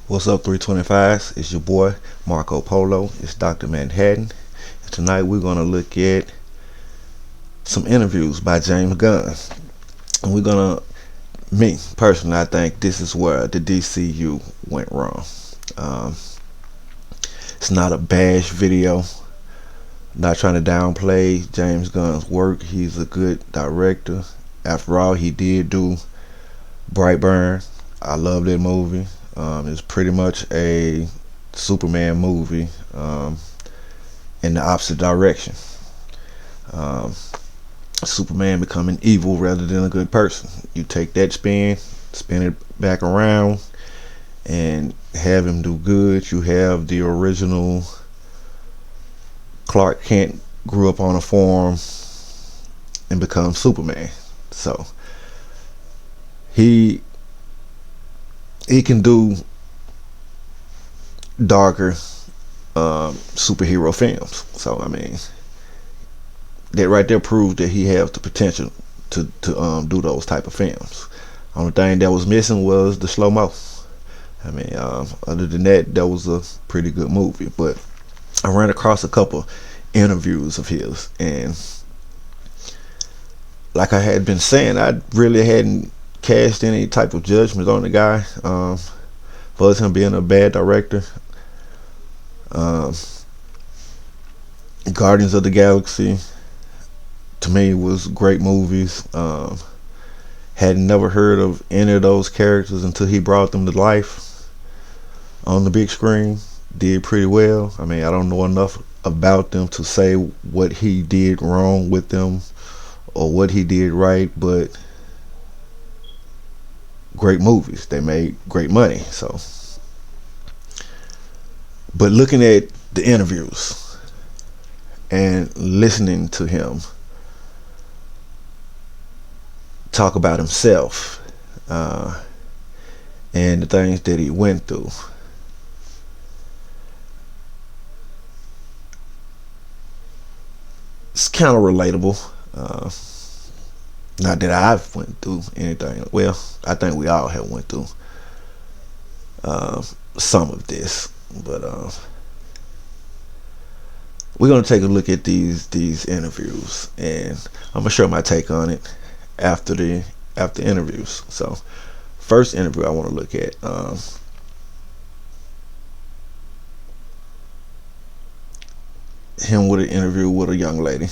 What's up, 325s? It's your boy, Marco Polo. It's Dr. Manhattan. And tonight we're going to look at some interviews by James Gunn. And we're going to, me, personally, I think this is where the DCU went wrong. It's not a bash video. I'm not trying to downplay James Gunn's work. He's a good director. After all, he did do Brightburn. I love that movie. It's pretty much a Superman movie in the opposite direction. Superman becoming evil rather than a good person. You take that spin it back around, and have him do good. You have the original Clark Kent grew up on a farm and becomes Superman. So he can do darker superhero films. So I mean, that right there proves that he has the potential to do those type of films. Only thing that was missing was the slow-mo. I mean, other than that, that was a pretty good movie. But I ran across a couple interviews of his, and like I had been saying, I really hadn't cast any type of judgment on the guy for him being a bad director. Guardians of the Galaxy to me was great movies. Had never heard of any of those characters until he brought them to life on the big screen. Did pretty well. I mean, I don't know enough about them to say what he did wrong with them or what he did right, but great movies. They made great money. So, but looking at the interviews and listening to him talk about himself and the things that he went through, it's kind of relatable. Not that I've went through anything. Well, I think we all have went through some of this, but we're gonna take a look at these interviews, and I'm gonna share my take on it after interviews. So, first interview I want to look at. Him with an interview with a young lady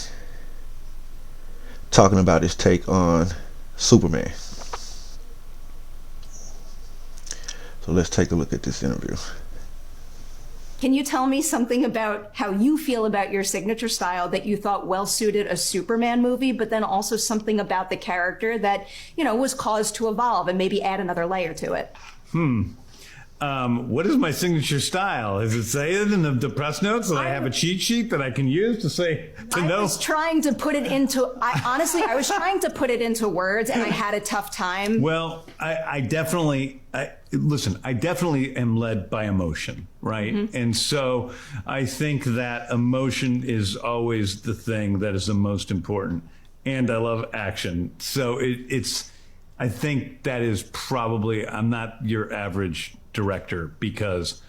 talking about his take on Superman. So let's take a look at this interview. Can you tell me something about how you feel about your signature style that you thought well suited a Superman movie, but then also something about the character that, was caused to evolve and maybe add another layer to it? What is my signature style? Does it say it in the press notes that I have a cheat sheet that I can use to know? I was trying to put it into, I was trying to put it into words, and I had a tough time. Well, I definitely am led by emotion, right? Mm-hmm. And so I think that emotion is always the thing that is the most important. And I love action. So I think that is probably, I'm not your average director, because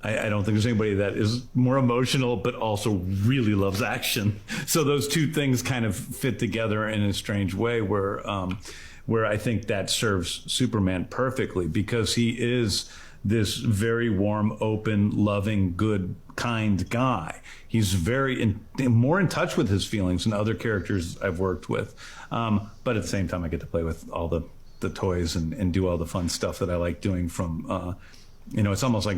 I don't think there's anybody that is more emotional but also really loves action. So those two things kind of fit together in a strange way where I think that serves Superman perfectly, because he is this very warm, open, loving, good, kind guy. He's very more in touch with his feelings than other characters I've worked with. But at the same time, I get to play with all the toys and do all the fun stuff that I like doing from, it's almost like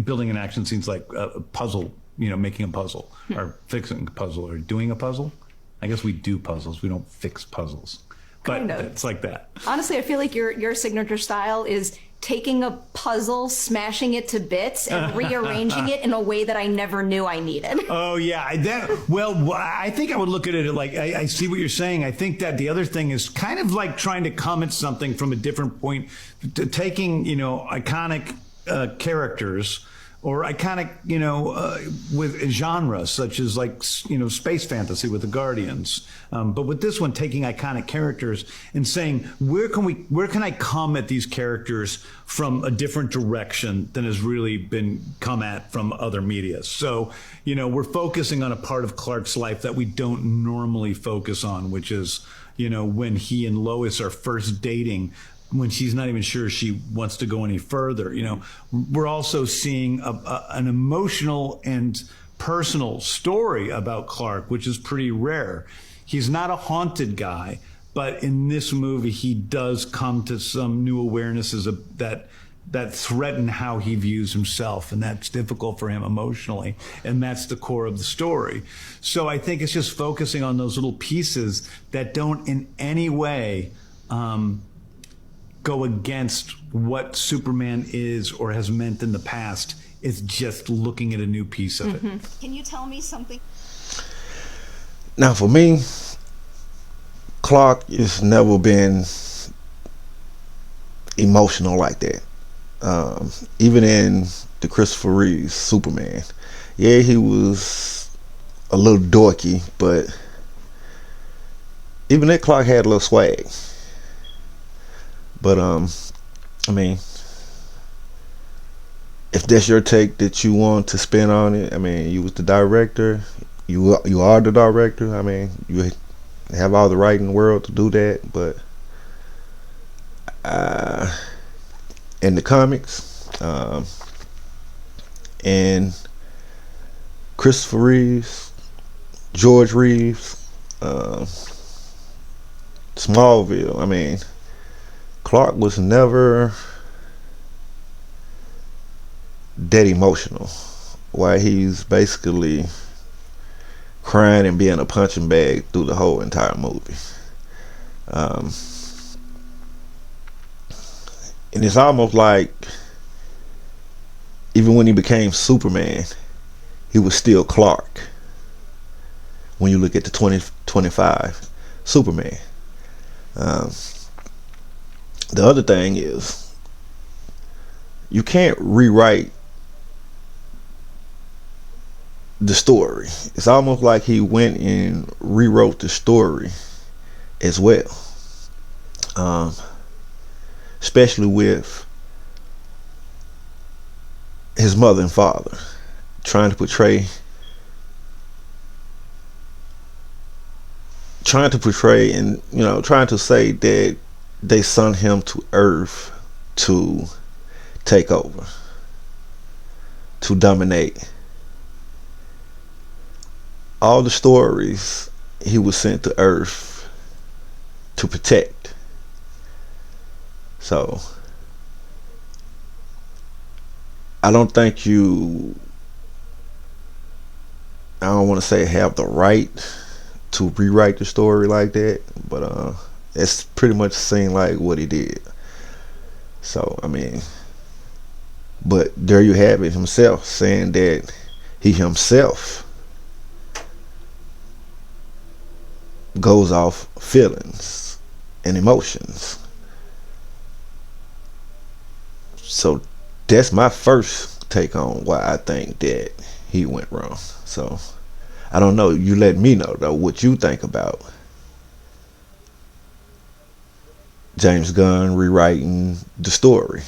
building an action scene's like a puzzle, making a puzzle or fixing a puzzle or doing a puzzle. I guess we do puzzles. We don't fix puzzles. But kind of. It's like that. Honestly, I feel like your signature style is taking a puzzle, smashing it to bits, and rearranging it in a way that I never knew I needed. Oh, yeah. I think I would look at it like, I see what you're saying. I think that the other thing is kind of like trying to come at something from a different point, taking, iconic characters or iconic, with genres such as like, space fantasy with the Guardians. But with this one, taking iconic characters and saying, where can I come at these characters from a different direction than has really been come at from other media? So, we're focusing on a part of Clark's life that we don't normally focus on, which is, when he and Lois are first dating, when she's not even sure she wants to go any further. We're also seeing an emotional and personal story about Clark, which is pretty rare. He's not a haunted guy, but in this movie, he does come to some new awarenesses that threaten how he views himself, and that's difficult for him emotionally, and that's the core of the story. So I think it's just focusing on those little pieces that don't in any way go against what Superman is or has meant in the past. It's just looking at a new piece of it. Can you tell me something? Now, for me, Clark has never been emotional like that. Even in the Christopher Reeve Superman, yeah, he was a little dorky, but even that Clark had a little swag. But I mean, if that's your take that you want to spin on it, I mean, you was the director, you are the director. I mean, you have all the right in the world to do that. But in the comics, and Christopher Reeves, George Reeves, Smallville, I mean, Clark was never that emotional, while he's basically crying and being a punching bag through the whole entire movie. And it's almost like even when he became Superman, he was still Clark. When you look at the 2025 Superman. The other thing is, you can't rewrite the story. It's almost like he went and rewrote the story as well. Especially with his mother and father trying to portray and trying to say that they sent him to Earth to take over, to dominate. All the stories, he was sent to Earth to protect. So I don't think I don't want to say have the right to rewrite the story like that, but it's pretty much seemed like what he did. So I mean, but there you have it, himself saying that he himself goes off feelings and emotions. So that's my first take on why I think that he went wrong. So I don't know, you let me know though what you think about James Gunn rewriting the story.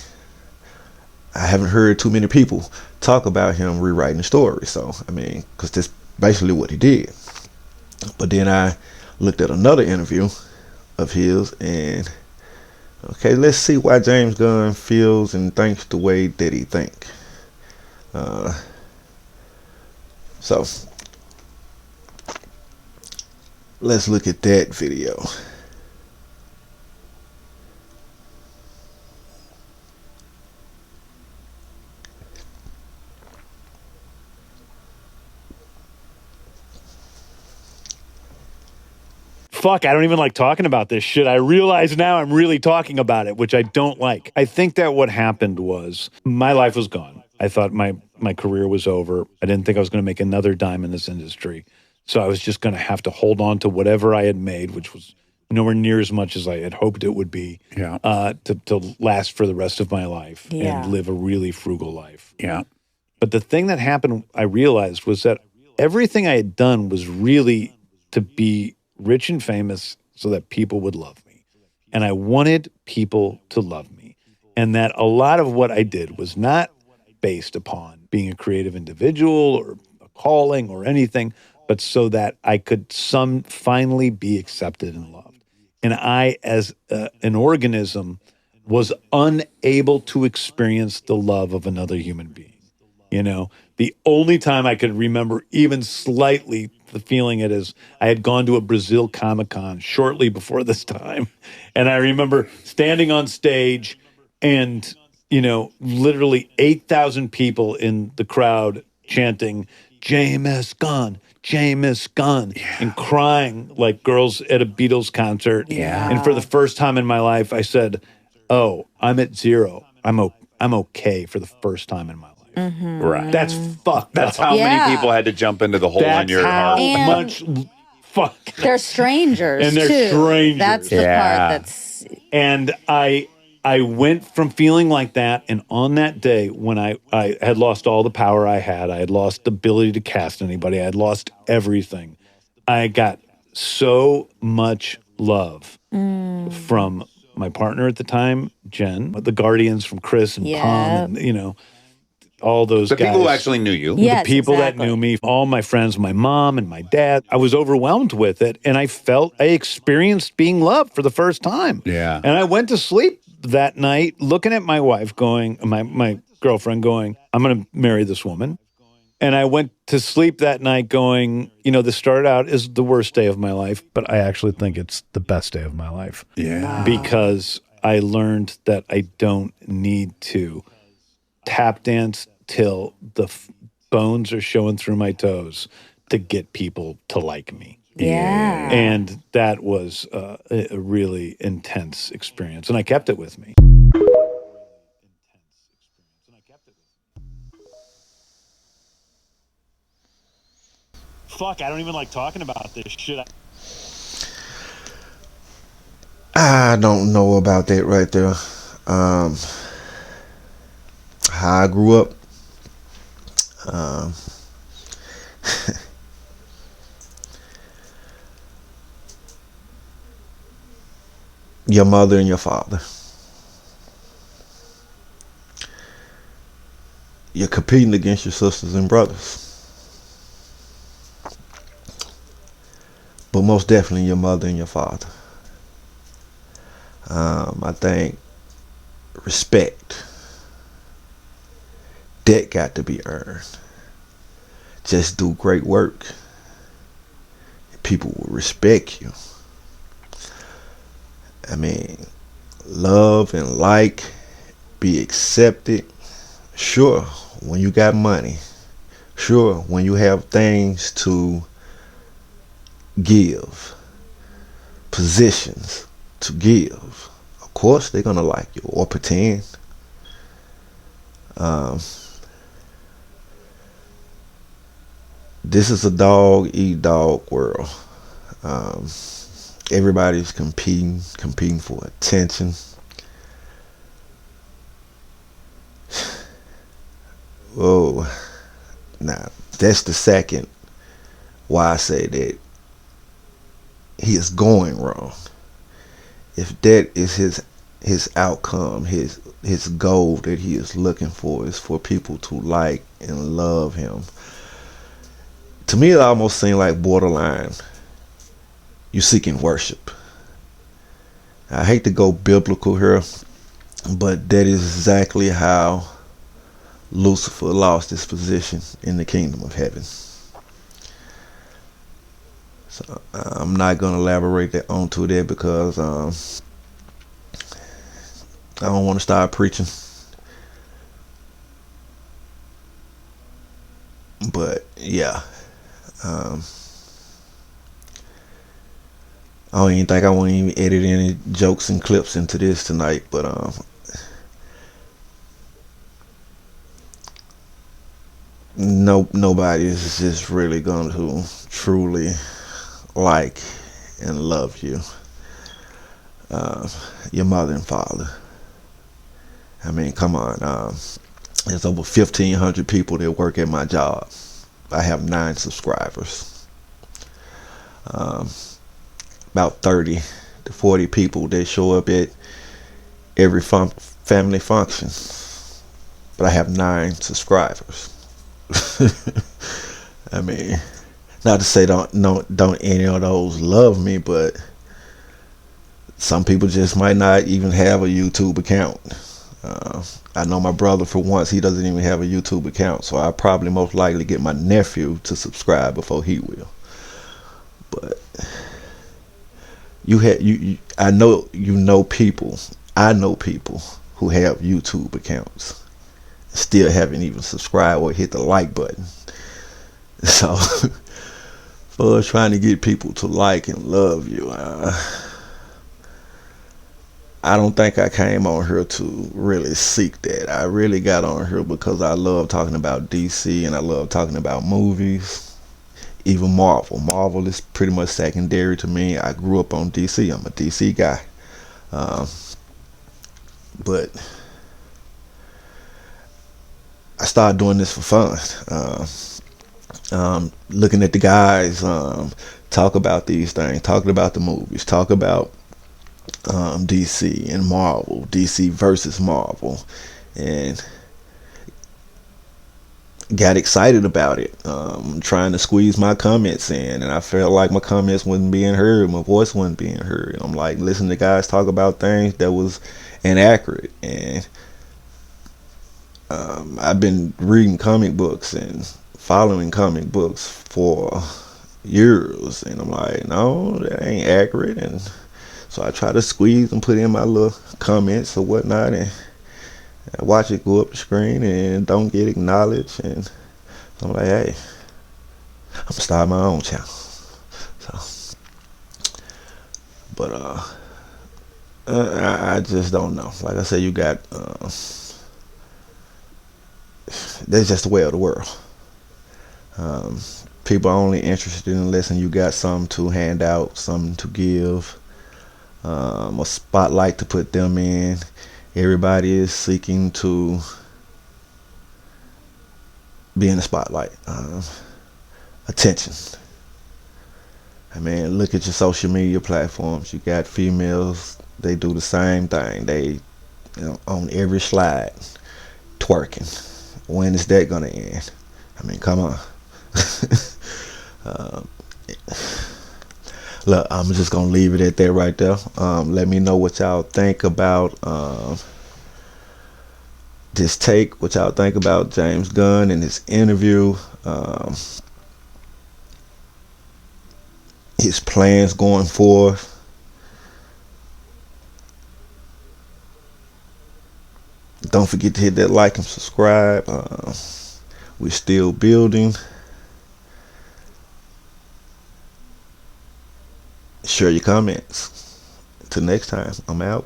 I haven't heard too many people talk about him rewriting the story. So I mean, because that's basically what he did. But then I looked at another interview of his, and okay, let's see why James Gunn feels and thinks the way that he think. So let's look at that video. Fuck, I don't even like talking about this shit. I realize now I'm really talking about it, which I don't like. I think that what happened was my life was gone. I thought my career was over. I didn't think I was going to make another dime in this industry. So I was just going to have to hold on to whatever I had made, which was nowhere near as much as I had hoped it would be, to last for the rest of my life and live a really frugal life. Yeah. But the thing that happened, I realized, was that everything I had done was really to be rich and famous so that people would love me. And I wanted people to love me. And that a lot of what I did was not based upon being a creative individual or a calling or anything, but so that I could finally be accepted and loved. And I, as an organism, was unable to experience the love of another human being. You know, the only time I could remember even slightly the feeling it is, I had gone to a Brazil Comic-Con shortly before this time. And I remember standing on stage and, you know, literally 8,000 people in the crowd chanting, James Gunn, James Gunn, and crying like girls at a Beatles concert. Yeah. And for the first time in my life, I said, oh, I'm at zero. I'm okay for the first time in my life. Right. That's fucked. That's how many people had to jump into the hole in That's your how heart. much fuck. They're strangers, And they're too. strangers. That's the part that's... And I went from feeling like that, and on that day when I had lost all the power I had lost the ability to cast anybody, I had lost everything. I got so much love from my partner at the time, Jen, the Guardians from Chris and Pong, and, you know, all those guys. The people who actually knew you. Yes, the people exactly. that knew me, all my friends, my mom and my dad. I was overwhelmed with it, and I experienced being loved for the first time. Yeah. And I went to sleep that night looking at my wife going, my girlfriend going, I'm going to marry this woman. And I went to sleep that night going, you know, this started out as the worst day of my life, but I actually think it's the best day of my life. Yeah. Because I learned that I don't need to tap dance till the bones are showing through my toes to get people to like me. Yeah. And that was a really intense experience. And I kept it with me. Fuck, I don't even like talking about this shit. I don't know about that right there. How I grew up. Your mother and your father. You're competing against your sisters and brothers. But most definitely your mother and your father. I think respect, that got to be earned. Just do great work. People will respect you. I mean, love and like, be accepted. Sure, when you got money. Sure, when you have things to give, positions to give, of course they're gonna like you or pretend. This is a dog eat dog world. Everybody's competing for attention. Whoa. Now, that's the second why I say that he is going wrong. If that is his outcome, his goal that he is looking for is for people to like and love him. To me, it almost seemed like borderline. You seeking worship. I hate to go biblical here, but that is exactly how Lucifer lost his position in the kingdom of heaven. So I'm not going to elaborate onto that because I don't want to start preaching. But yeah, I don't even think I want to even edit any jokes and clips into this tonight. But nobody is just really going to truly like and love you. Your mother and father. I mean, come on. There's over 1,500 people that work at my job. I have 9 subscribers. About 30 to 40 people that show up at every family function. But I have 9 subscribers. I mean, not to say don't any of those love me, but some people just might not even have a YouTube account. I know my brother, for once, he doesn't even have a YouTube account, so I probably most likely get my nephew to subscribe before he will. But I know people who have YouTube accounts still haven't even subscribed or hit the like button. So for trying to get people to like and love you, I don't think I came on here to really seek that. I really got on here because I love talking about DC and I love talking about movies. Even Marvel. Marvel is pretty much secondary to me. I grew up on DC. I'm a DC guy. But I started doing this for fun. Looking at the guys talk about these things, talking about the movies, talk about DC and Marvel, DC versus Marvel, and got excited about it. Trying to squeeze my comments in, and I felt like my comments wasn't being heard, my voice wasn't being heard. I'm like listening to guys talk about things that was inaccurate, and I've been reading comic books and following comic books for years, and I'm like, no, that ain't accurate. And so I try to squeeze and put in my little comments or whatnot, and I watch it go up the screen and don't get acknowledged. And I'm like, hey, I'm gonna start my own channel. So, but I just don't know. Like I said, you got that's just the way of the world. People are only interested in listening. You got something to hand out, something to give, a spotlight to put them in. Everybody is seeking to be in the spotlight. Attention. I mean, look at your social media platforms. You got females, they do the same thing. They, on every slide, twerking. When is that gonna end? I mean, come on. Look, I'm just gonna leave it at that right there. Let me know what y'all think about this take, what y'all think about James Gunn and his interview, his plans going forward. Don't forget to hit that like and subscribe. We're still building. Share your comments. Till next time, I'm out.